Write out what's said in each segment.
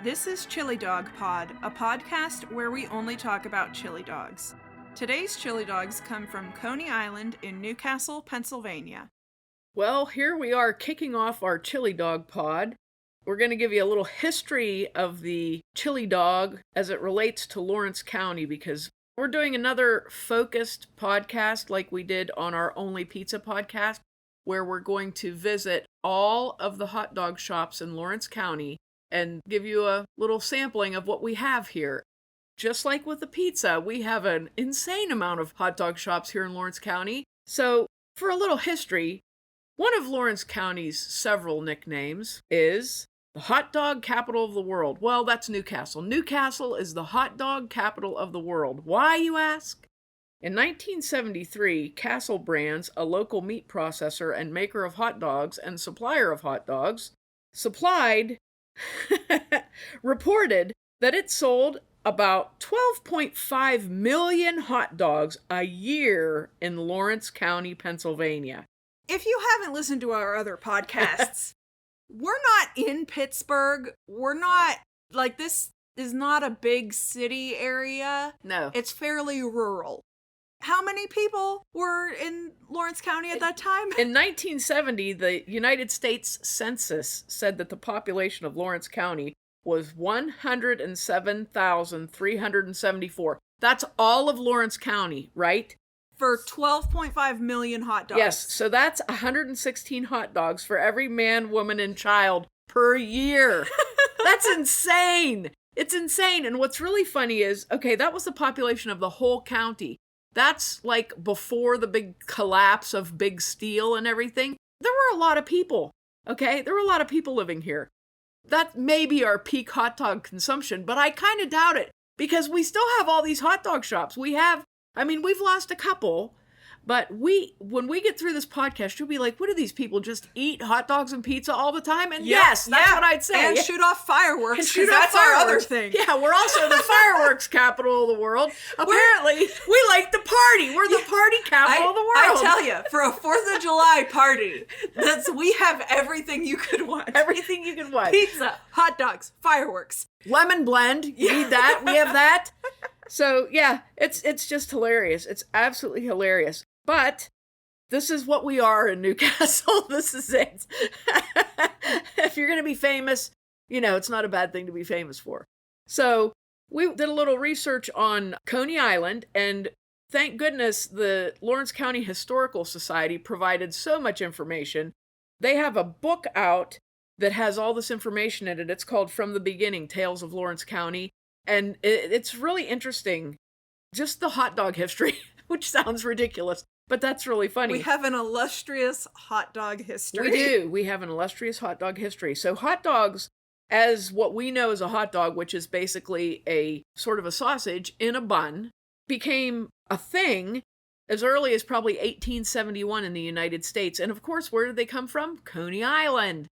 This is Chili Dog Pod, a podcast where we only talk about chili dogs. Today's chili dogs come from Coney Island in Newcastle, Pennsylvania. Well, here we are kicking off our chili dog pod. We're going to give you a little history of the chili dog as it relates to Lawrence County, because we're doing another focused podcast like we did on our Only Pizza podcast, where we're going to visit all of the hot dog shops in Lawrence County and give you a little sampling of what we have here. Just like with the pizza, we have an insane amount of hot dog shops here in Lawrence County. So, for a little history, one of Lawrence County's several nicknames is the hot dog capital of the world. Well, that's Newcastle. Newcastle is the hot dog capital of the world. Why, you ask? In 1973, Castle Brands, a local meat processor and maker of hot dogs and supplier of hot dogs, reported that it sold about 12.5 million hot dogs a year in Lawrence County, Pennsylvania. If you haven't listened to our other podcasts, we're not in Pittsburgh. We're not, this is not a big city area. No. It's fairly rural. How many people were in Lawrence County at that time? In 1970, the United States Census said that the population of Lawrence County was 107,374. That's all of Lawrence County, right? For 12.5 million hot dogs. Yes, so that's 116 hot dogs for every man, woman, and child per year. That's insane. It's insane. And what's really funny is, okay, that was the population of the whole county. That's like before the big collapse of Big Steel and everything. There were a lot of people, okay? There were a lot of people living here. That may be our peak hot dog consumption, but I kind of doubt it because we still have all these hot dog shops. We've lost a couple, but when we get through this podcast, you'll be like, what do these people just eat hot dogs and pizza all the time? And yes, that's what I'd say. And shoot off fireworks, because that's our other thing. Yeah, we're also the fireworks capital of the world. Apparently, we like to party. We're the party capital of the world. I tell you, for a 4th of July party, we have everything you could want. Everything you could want. Pizza, hot dogs, fireworks. Lemon blend, you need that. We have that. So, yeah, it's just hilarious. It's absolutely hilarious. But this is what we are in Newcastle. This is it. If you're going to be famous, it's not a bad thing to be famous for. So we did a little research on Coney Island, and thank goodness the Lawrence County Historical Society provided so much information. They have a book out that has all this information in it. It's called From the Beginning, Tales of Lawrence County. And it's really interesting, just the hot dog history, which sounds ridiculous, but that's really funny. We have an illustrious hot dog history. We do. We have an illustrious hot dog history. So hot dogs, as what we know as a hot dog, which is basically a sort of a sausage in a bun, became a thing as early as probably 1871 in the United States. And of course, where did they come from? Coney Island.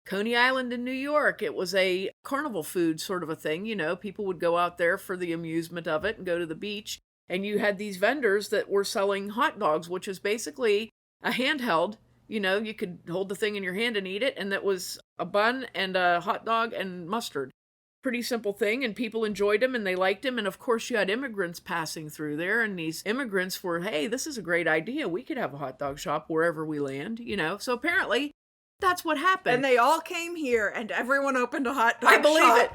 Coney Island in New York. It was a carnival food sort of a thing. People would go out there for the amusement of it and go to the beach. And you had these vendors that were selling hot dogs, which is basically a handheld. You could hold the thing in your hand and eat it. And that was a bun and a hot dog and mustard. Pretty simple thing. And people enjoyed them and they liked them. And of course, you had immigrants passing through there. And these immigrants were, hey, this is a great idea. We could have a hot dog shop wherever we land, So apparently, that's what happened. And they all came here and everyone opened a hot dog shop. I believe it.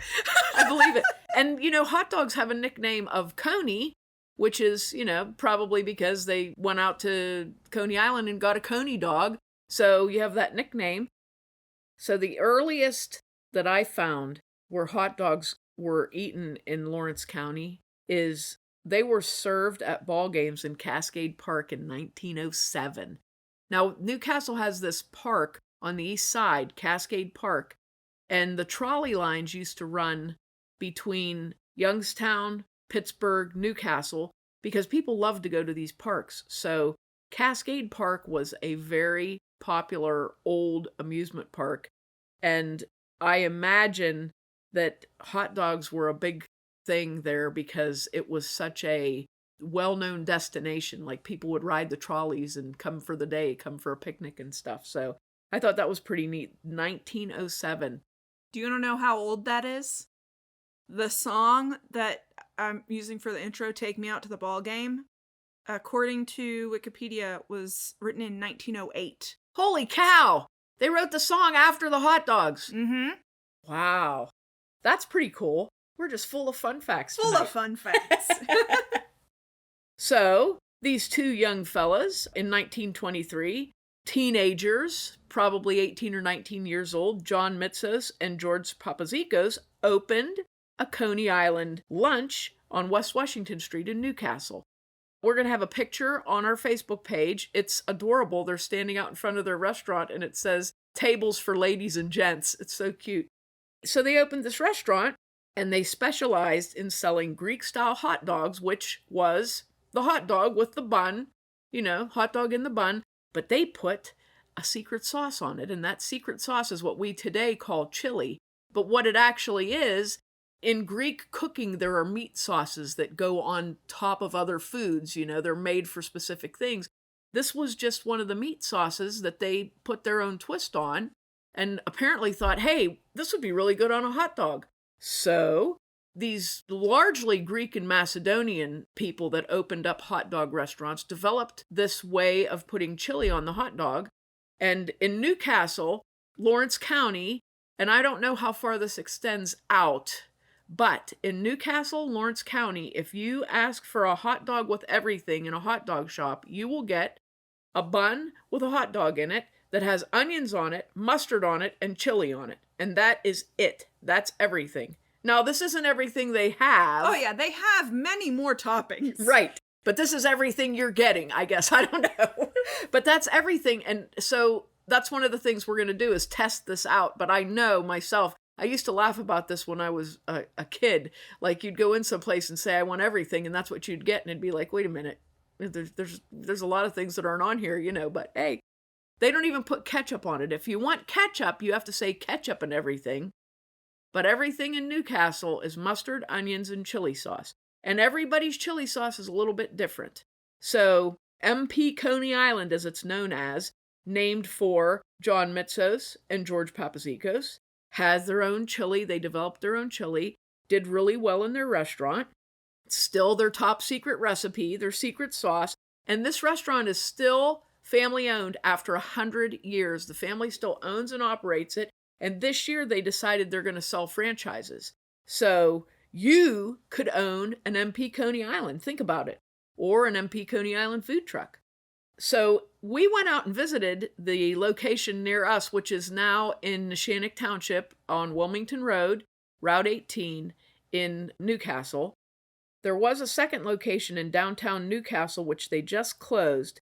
I believe it. And, hot dogs have a nickname of Coney, which is, probably because they went out to Coney Island and got a Coney dog. So you have that nickname. So the earliest that I found where hot dogs were eaten in Lawrence County is they were served at ball games in Cascade Park in 1907. Now, Newcastle has this park on the east side, Cascade Park, and the trolley lines used to run between Youngstown, Pittsburgh, Newcastle, because people love to go to these parks. So Cascade Park was a very popular old amusement park, and I imagine that hot dogs were a big thing there because it was such a well-known destination. Like, people would ride the trolleys and come for the day, come for a picnic and stuff. So I thought that was pretty neat. 1907. Do you want to know how old that is? The song that I'm using for the intro, Take Me Out to the Ball Game, according to Wikipedia, was written in 1908. Holy cow! They wrote the song after the hot dogs. Mm-hmm. Wow. That's pretty cool. We're just full of fun facts Full tonight. of fun facts. So, these two young fellas in 1923, teenagers, probably 18 or 19 years old, John Mitzos and George Papazikos, opened a Coney Island lunch on West Washington Street in Newcastle. We're going to have a picture on our Facebook page. It's adorable. They're standing out in front of their restaurant and it says, "Tables for ladies and gents." It's so cute. So they opened this restaurant and they specialized in selling Greek-style hot dogs, which was the hot dog with the bun, hot dog in the bun, but they put a secret sauce on it. And that secret sauce is what we today call chili. But what it actually is, in Greek cooking, there are meat sauces that go on top of other foods. They're made for specific things. This was just one of the meat sauces that they put their own twist on and apparently thought, hey, this would be really good on a hot dog. So these largely Greek and Macedonian people that opened up hot dog restaurants developed this way of putting chili on the hot dog. And in Newcastle, Lawrence County, and I don't know how far this extends out, but in Newcastle, Lawrence County, if you ask for a hot dog with everything in a hot dog shop, you will get a bun with a hot dog in it that has onions on it, mustard on it, and chili on it. And that is it. That's everything. Now, this isn't everything they have. Oh, yeah, they have many more toppings. Right. But this is everything you're getting, I guess. I don't know. But that's everything. And so that's one of the things we're going to do is test this out. But I know myself, I used to laugh about this when I was a kid. Like, you'd go in someplace and say, I want everything, and that's what you'd get. And it'd be like, wait a minute. There's a lot of things that aren't on here, but hey, they don't even put ketchup on it. If you want ketchup, you have to say ketchup and everything. But everything in Newcastle is mustard, onions, and chili sauce. And everybody's chili sauce is a little bit different. So MP Coney Island, as it's known as, named for John Mitzos and George Papazikos, has their own chili. They developed their own chili, did really well in their restaurant. Still their top secret recipe, their secret sauce. And this restaurant is still family owned after 100 years. The family still owns and operates it. And this year they decided they're going to sell franchises. So you could own an MP Coney Island. Think about it. Or an MP Coney Island food truck. So we went out and visited the location near us, which is now in Neshannock Township on Wilmington Road, Route 18 in Newcastle. There was a second location in downtown Newcastle, which they just closed.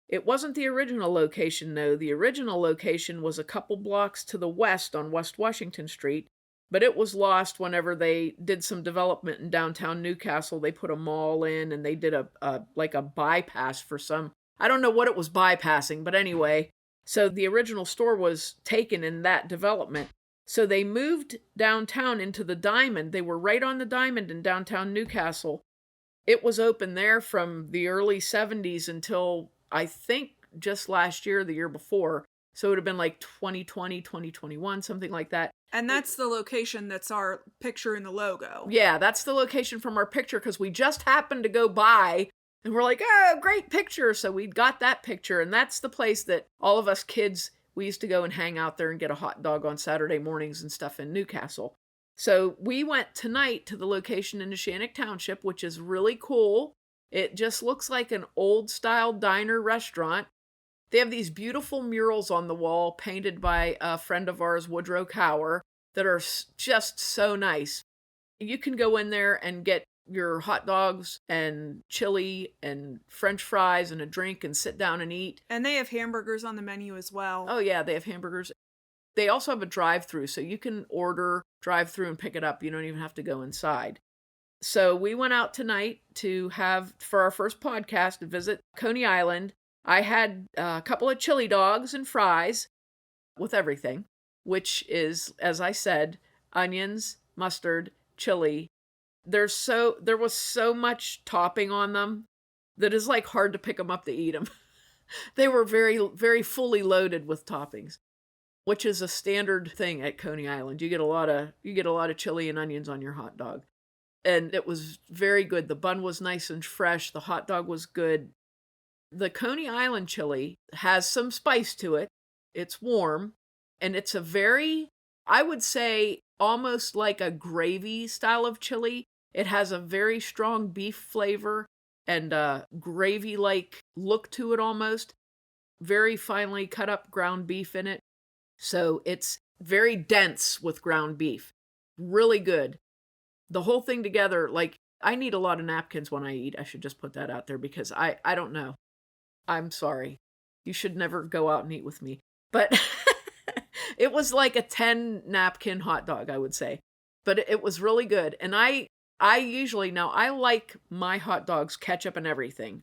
It wasn't the original location, though. The original location was a couple blocks to the west on West Washington Street, but it was lost whenever they did some development in downtown Newcastle. They put a mall in and they did a bypass for some, I don't know what it was bypassing, but anyway. So the original store was taken in that development. So they moved downtown into the Diamond. They were right on the Diamond in downtown Newcastle. It was open there from the early 70s until I think just last year, the year before. So it would have been like 2020, 2021, something like that. And that's the location that's our picture in the logo. Yeah, that's the location from our picture because we just happened to go by and we're like, oh, great picture. So we got that picture. And that's the place that all of us kids, we used to go and hang out there and get a hot dog on Saturday mornings and stuff in Newcastle. So we went tonight to the location in Neshannock Township, which is really cool. It just looks like an old-style diner restaurant. They have these beautiful murals on the wall painted by a friend of ours, Woodrow Cower, that are just so nice. You can go in there and get your hot dogs and chili and French fries and a drink and sit down and eat. And they have hamburgers on the menu as well. Oh, yeah, they have hamburgers. They also have a drive-thru, so you can order drive-thru and pick it up. You don't even have to go inside. So we went out tonight to have, for our first podcast, to visit Coney Island. I had a couple of chili dogs and fries with everything, which is, as I said, onions, mustard, chili. There was so much topping on them that it's like hard to pick them up to eat them. They were very, very fully loaded with toppings. which is a standard thing at Coney Island. You get a lot of chili and onions on your hot dog. And it was very good. The bun was nice and fresh. The hot dog was good. The Coney Island chili has some spice to it. It's warm, and it's a very, I would say, almost like a gravy style of chili. It has a very strong beef flavor and a gravy-like look to it almost. Very finely cut up ground beef in it. So it's very dense with ground beef. Really good. The whole thing together, like, I need a lot of napkins when I eat. I should just put that out there because I don't know. I'm sorry. You should never go out and eat with me. But it was like a 10 napkin hot dog, I would say. But it was really good. And I usually, now I like my hot dogs ketchup and everything.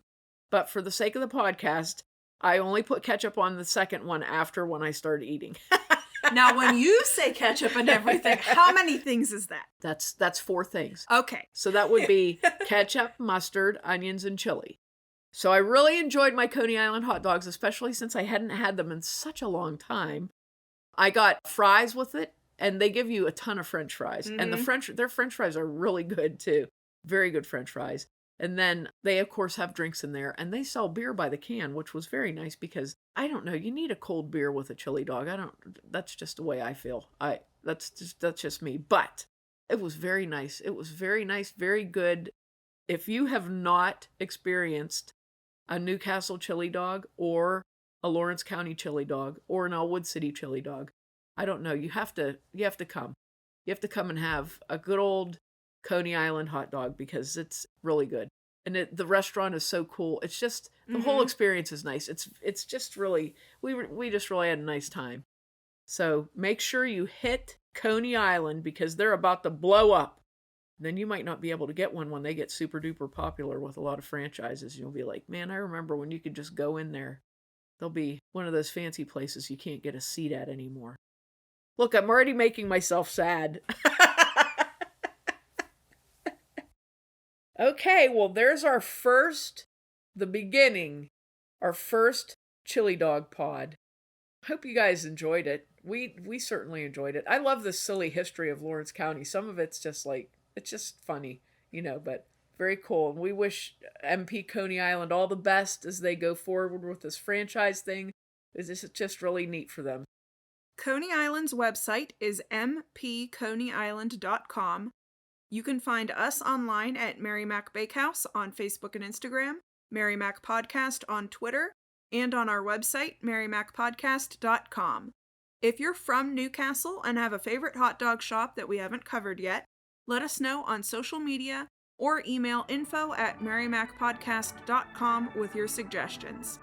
But for the sake of the podcast, I only put ketchup on the second one after when I started eating. Now, when you say ketchup and everything, how many things is that? That's 4 things. Okay. So that would be ketchup, mustard, onions, and chili. So I really enjoyed my Coney Island hot dogs, especially since I hadn't had them in such a long time. I got fries with it, and they give you a ton of French fries. Mm-hmm. And their French fries are really good too. Very good French fries. And then they, of course, have drinks in there, and they sell beer by the can, which was very nice because, I don't know, you need a cold beer with a chili dog. That's just the way I feel. That's just me. But it was very nice. It was very nice, very good. If you have not experienced a Newcastle chili dog or a Lawrence County chili dog or an Elwood City chili dog, I don't know, you have to come. You have to come and have a good old Coney Island hot dog because it's really good. And the restaurant is so cool. It's just, the whole experience is nice. It's just really, we just really had a nice time. So make sure you hit Coney Island because they're about to blow up. Then you might not be able to get one when they get super duper popular with a lot of franchises. You'll be like, man, I remember when you could just go in there. They'll be one of those fancy places you can't get a seat at anymore. Look, I'm already making myself sad. Okay, well, there's our first chili dog pod. Hope you guys enjoyed it. We certainly enjoyed it. I love this silly history of Lawrence County. Some of it's just like, it's just funny, but very cool. And we wish MP Coney Island all the best as they go forward with this franchise thing. This is just really neat for them. Coney Island's website is mpconeyisland.com. You can find us online at Mac Bakehouse on Facebook and Instagram, Mac Podcast on Twitter, and on our website, merrymacpodcast.com. If you're from Newcastle and have a favorite hot dog shop that we haven't covered yet, let us know on social media or email info@merrymacpodcast.com with your suggestions.